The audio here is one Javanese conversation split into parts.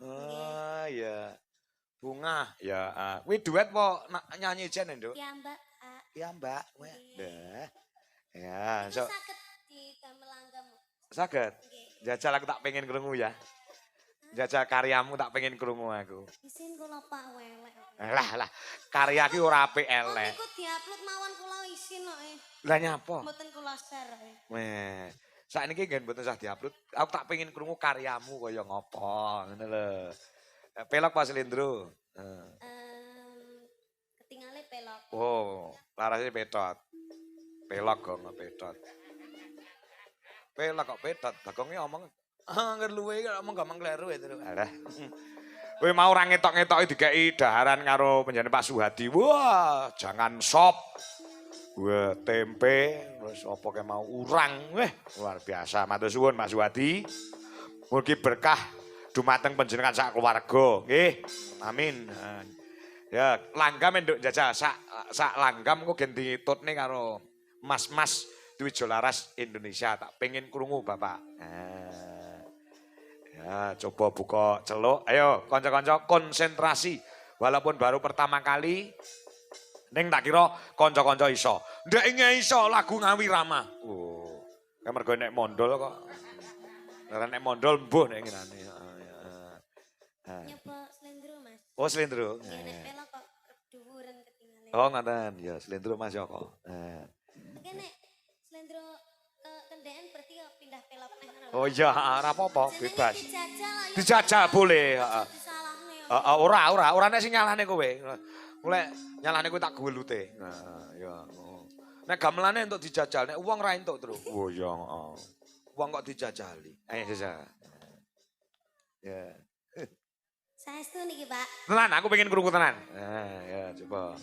Oh iya. Bunga. Ya, kuwi duet po nyanyi jen, Nduk? Iya, Mbak. Iya, Mbak. Wah, dah. Ya, Itu saged didamel langgamu. saged. Jajal aku tak pengen krungu ya. Jajal karyamu tak pengen krungu aku. Isin kula Pak welek. Lah, karya ki ora apik elek. Niku diupload mawon kula isin kok. Lah nyapa? Mboten kula share. Weh. Sakniki ngen mboten usah diupload. Aku tak pengen krungu karyamu kaya ngopo, ngono lho. Pelok pas Lendro. Ketingale pelok. Oh, larasnya petot. Pelok kok petot. Pelok kok petot. Bagongnya omong, nggak luwe omong gampang kleru itu. Alah. Kowe mau ora ngetok-ngetoki dikai daharan karo penjane Pak Suhadi. Wah, jangan sop. Wah, tempe, terus apa kayak mau urang. Weh, luar biasa. Matur suwun Pak Suhadi. Mugi berkah dumateng panjenengan sak keluarga. Nggih. Amin. Ya, langgam nduk jajal sak langgam kok gen ditutne karo mas-mas Dwijo Laras Indonesia. Tak pengen krungu Bapak. Ya, coba buka celuk. Ayo, kanca-kanca konsentrasi. Walaupun baru pertama kali, ning tak kira kanca-kanca iso. Ndak iso lagu Ngawi Rama. Oh, kayak mergo nek mondol kok. Nek mondol mbuh nek ngene. Nyoba slendro, Mas. Oh, slendro. Nek pelok kok dhuwuren ketinggalan. Oh, ngoten. Ya, slendro Mas Joko. Oke, nek slendro kendean berarti pindah pelok neh. Oh iya, ora apa-apa, bebas. Dijajal, Dijajal boleh, heeh. Disalahne. Ora nek sing nyalahne kowe. Mulai nyalahne kowe tak gelute. Nah, ya. Nek gamelane entuk dijajal, nek wong ra entuk terus. Oh iya, heeh. Wong kok dijajali. Ayo jajal. Ya. Saestu niki, Pak. Tenan, aku pengen krungu tenan. Nah, ya coba.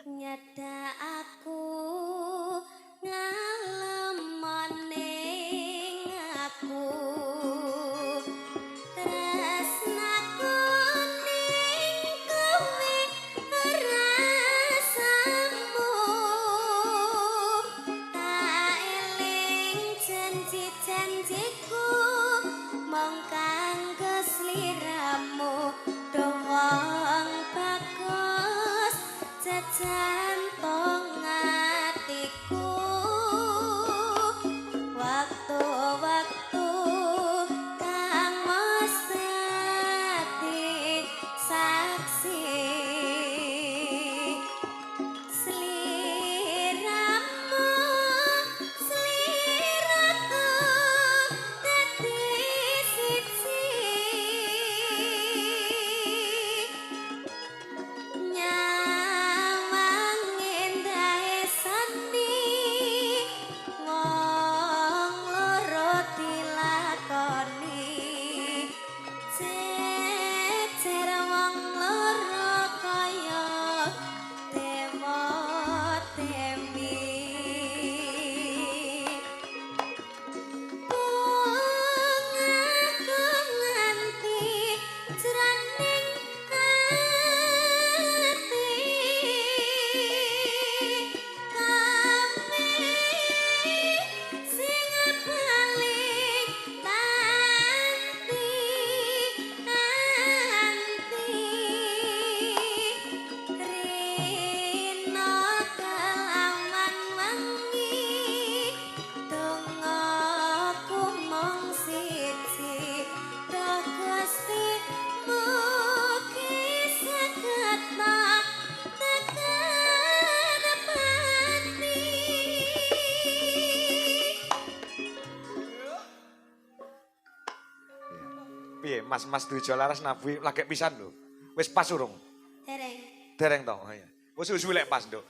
Nyada aku ngalem maning aku tresnaku ning kowe rasamu tak eling janji-janjiku mong kanggo sliramu dowong bagus jantong atiku waktu-waktu kang mesti saksi sliramu sliraku dadi siji nyawang endahe sandi wong loro dilakoni jejer wong loro kaya dewa dewi bungaku nganti jroning ati kami sing paling tanti rino kelawan wengi dongaku mung siji Duh Gusti mugi saged tekan pati. Piye, Mas-mas Dwijo Laras nabuh lagi pisan lho. Wis pas urung? Dereng. Dereng to. Oh, iya. Wis susu lek pas, Nduk.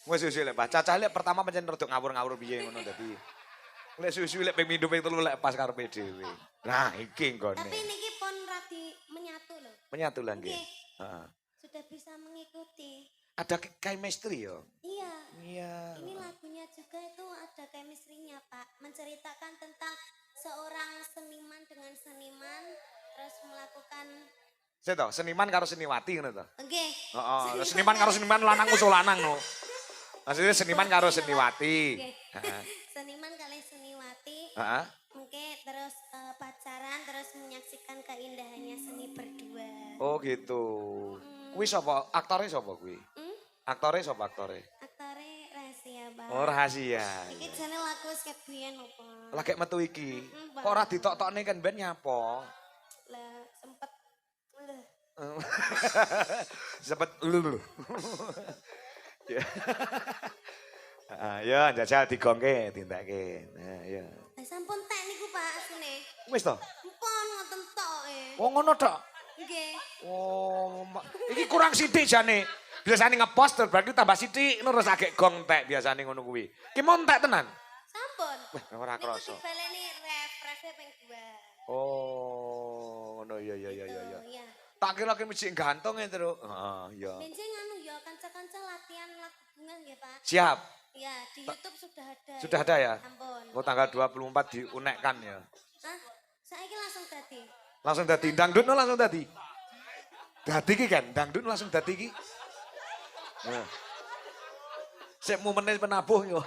Wis susu lek pas. Cacah lek pertama pancen rada ngawur-ngawur piye ngono dadi. Lek susu lek ping pindho ping telu lek pas karepe dhewe. Nah, iki nggone. Tapi niki pun radi menyatu loh. Menyatu lah nggih. Nggih. Heeh. Sudah bisa mengikuti. Ada chemistry ya? Iya. Iya. Ini lagunya juga itu ada chemistry-nya, Pak. Menceritakan tentang seorang seniman dengan seniman terus melakukan Saya tahu, seniman karo seniwati ngono to. nggih. Heeh, seniman karo seniman lanang usul lanang no. Maksudnya seniman karo seniwati. Nggih. Heeh. Seniman kali seniwati. Heeh. Mungkin terus Oh gitu. Mm, Kuwi sapa? Aktore sapa kuwi? mm, Aktore sapa aktore? aktore rahasia, Pak. Oh rahasia. Iki jane lagu wis ket biyen apa? Lagi metu iki. Mm, Kok ora Pak. ditok-tokne kan ben nyapa? Lah sempet leh. Sempet lulu. Ya. Ya jajal digongke tindakke. Nah, ya. Lah sampun tek niku Pak asine. Wis to? Mpun ngoten tok Oh ngono tok. Nggih. Oh, iki kurang sithik jane. Biasane ngepost terus berarti tambah sithik terus agek gong tek biasane ngono kuwi. Ki mon tek tenan. Sampun. Wah, ora Niku krasa. dibaleni ref-refe ping 2. Oh, ngono iya iya iya iya. Iya. Tak kira ki mesti gantung ya terus. Heeh, iya. Benjing anu ya kanca-kanca latihan lagu bunga nggih Pak. Siap. Ya, di YouTube sudah ada. Sudah ada ya? Ampun. Oh tanggal 24 diunekkan ya. Hah? Saiki langsung dadi. Langsung dadi dangdut langsung dadi. Dadi ki kan, dangdut langsung dadi ki. Nah. Sik momennya penabuh yo.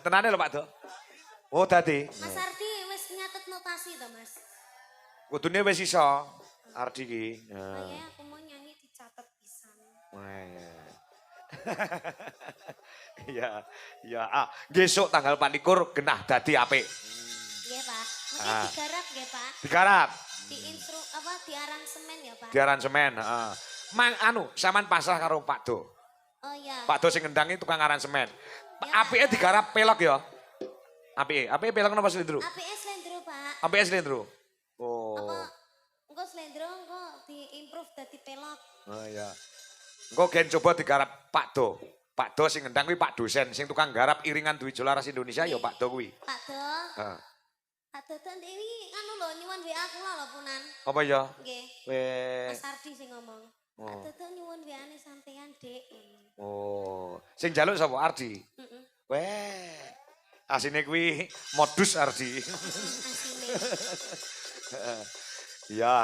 Tenane lho Pak Do. Oh dadi. Mas Ardi wis nyatet notasi to, Mas? Kudune wis iso Ardi ki. Kayaknya aku mau nyanyi dicatat pisan. Iya, iya. Ah, besok tanggal 24 genah dadi apik. Nggih, Pak. Mungkin digarap nggih, Pak. Digarap, Di instru apa di aransemen ya, Pak? di aransemen, heeh. Mang anu, sampean pasrah karo Pak Do. Oh iya. Pak Do sing ngendangi tukang aransemen. Ya, Apike digarap pelok ya. Apike pelok napa slendro? APS Slendro, Pak. Apike slendro. Oh. Apa engko Slendro engko di-improve dadi pelok. Oh iya. Engko gen coba digarap Pak Do. Pak Do sing ngendang kuwi Pak dosen, sing tukang garap iringan Dwi Jolaras Indonesia ya Pak Do kuwi. Pak Do. Heeh. Pak Do ini anu lho nyuwun WA kula lho punan. Apa ya? Nggih. Weh. Mas Ardi sing ngomong. Pak Do nyuwun WA-ne sampean, Dik. Oh, sing njaluk sapa Ardi? Heeh. Weh. Asine kuwi modus Ardi. Asine. Iya,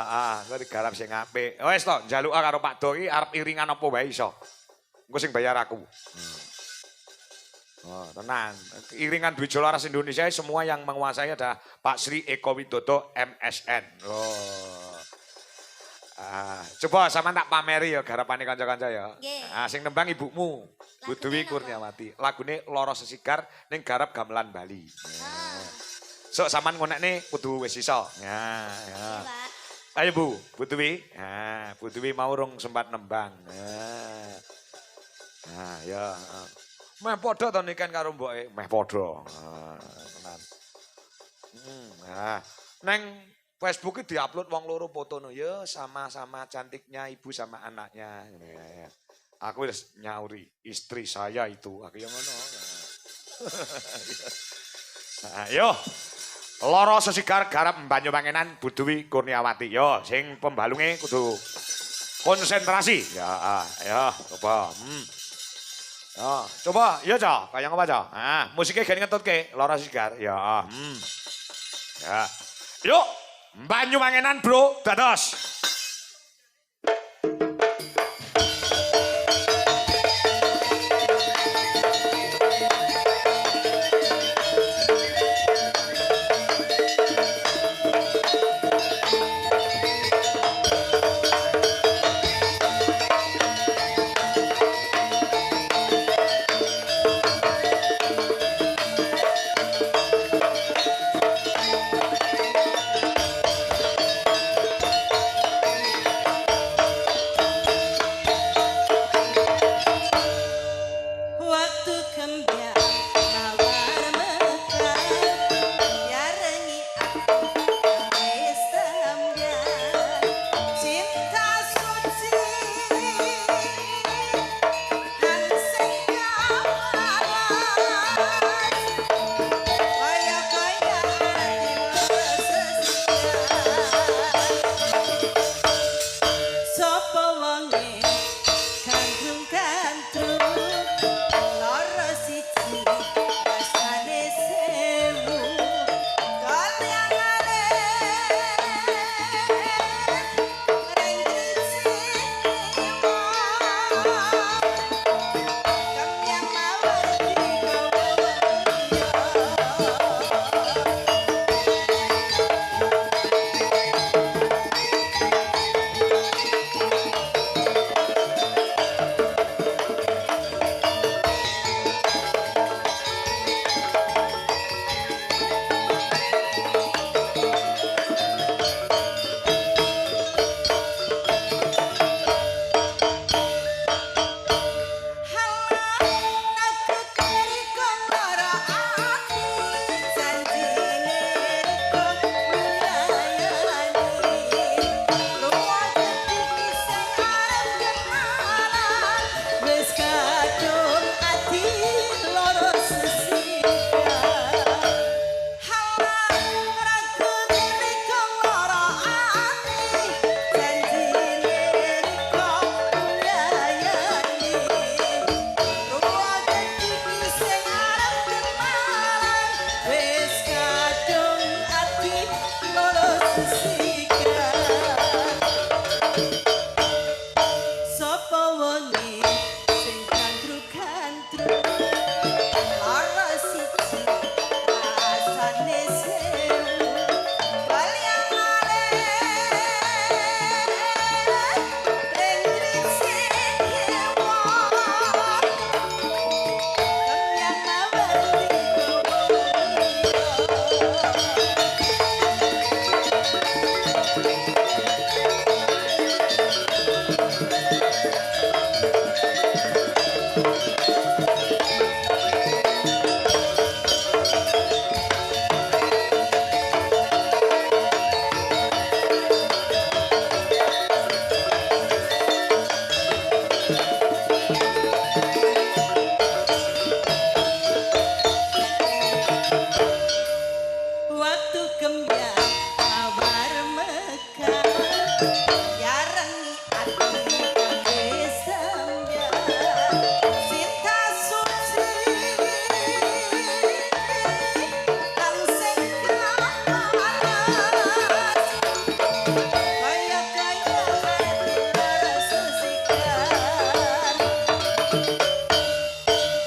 engko digarap sing apik. Wes to, njaluk karo Pak Do iki arep iringan apa wae iso. Engko sing bayar aku. Oh, tenang. Iringan Dwi Jolaras Indonesia semua yang menguasai adalah Pak Sri Eko Widodo MSN. Oh. Coba sama tak pameri ya garapane kanca-kanca ya. Nggih. Sing nembang ibumu, Bu Dewi Lagune napa? Kurniawati. Lagune Loro Sesigar ning garap gamelan Bali. Ah, Sok sampean ngonekne kudu wis iso. Ya, ya. iya, Pak. Ayo Bu Dewi. Bu Dewi mau rong sempat nembang. Ya. Meh padha to niken karo mboke, meh padha. Tenan. Neng Facebook itu diupload wong loro fotono ya sama-sama cantiknya ibu sama anaknya. Aku wis nyauri istri saya itu. Aku yang ngono. Yo. Loro Sesigar garap Banyuwangenan Bu Dewi Kurniawati. Yo sing pembalunge kudu konsentrasi. Ya, coba. Coba, iya Cok, kayak apa Cok? Musiknya gini ngetutke, Loro Sesigar. Ya. Yuk, Banyuwangenan bro, dados. waktu kembang mawar mekar yarengi ati kangge sembyang cinta suci kang sing kapalas kaya-kaya lara susikan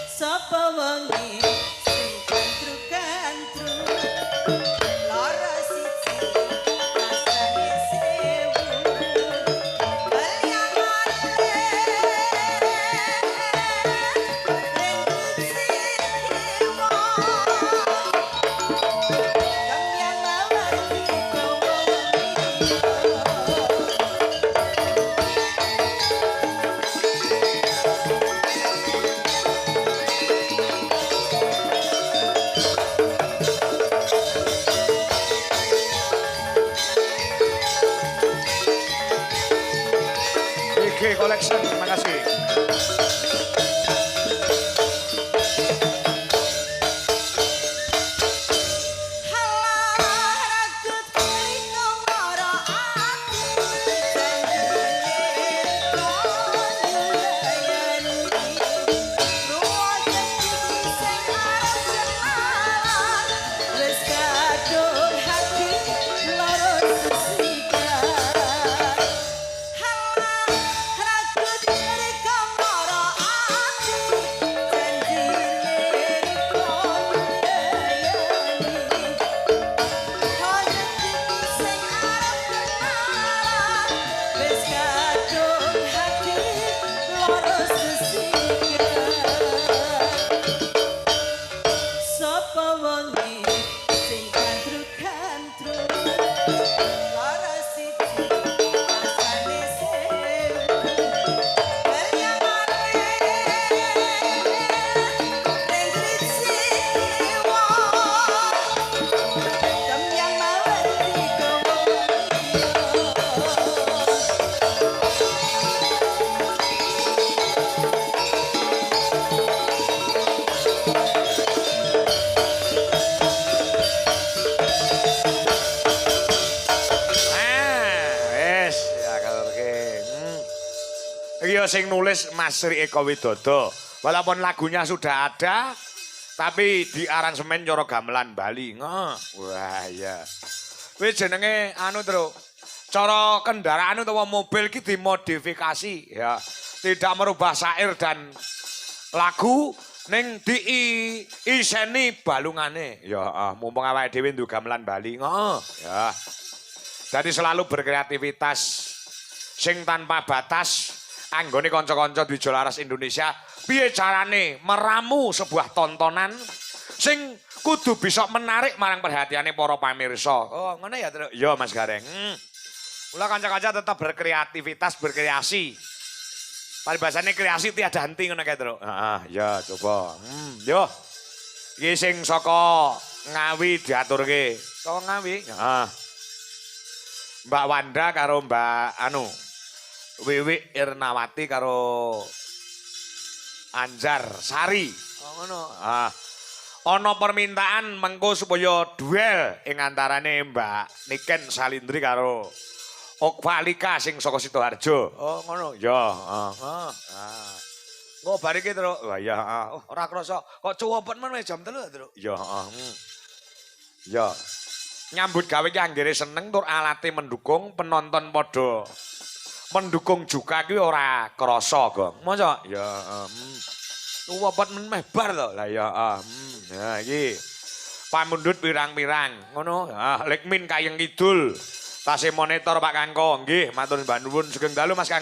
sapa wengi sing kantru-kantru lara siji rasane sewu kaliamane ning jiwa kambiang mawar digawa wengi GG Collection, terima kasih. Sapa wengi sing kantru-kantru lara siji rasane sewu kaliamane ning jiwa kambiang mawar digawa Wes, ya kalorke. Iya sing nulis Mas Sri Eko Widodo. Walaupun lagunya sudah ada, tapi di aransemen cara gamelan Bali. Wah, iya. Kuwi jenenge anu, Tru. Cara kendaraan utawa mobil iki dimodifikasi ya. Tidak merubah syair dan lagu ning diiseni balungane. Ya, mumpung awake dhewe nduwe gamelan Bali. Ya. Jadi selalu berkreativitas sing tanpa batas anggone kanca-kanca Dwijo Laras Indonesia piye carane meramu sebuah tontonan sing kudu bisa menarik marang perhatiane para pamirsa. Oh, ngono ya, Tru. Iya, Mas Gareng. Mula kanca-kanca tetap berkreativitas, berkreasi. Paribasane kreasi tiada henti ngono kae, Tru. Heeh, ya coba. Yo. Iki sing saka Ngawi diaturke. Saka Ngawi. Heeh. Mbak Wanda karo Mbak Wiwi Irnawati karo Anjar Sari. Oh ngono. Ana permintaan mengko supaya duel ing antarane Mbak Niken Salindri karo Okvalika sing saka Sidoarjo. Oh ngono. Ya, Engko bar iki, Tru. Wah ya, ora krasa kok cuwepet men jam 3, Tru. Ya, Ya. Nyambut gawe ki anggere seneng tur alate mendukung, penonton padha mendukung juga ki ora krasa, Gong. Masa? Ya, cuwepet men meh bar to. Lah ya, ya iki pamundhut pirang-pirang ngono. Lekmin Kayeng Kidul. Tasih monitor Pak Kangko. Nggih, matur nuwun sugeng dalu Mas Kangko.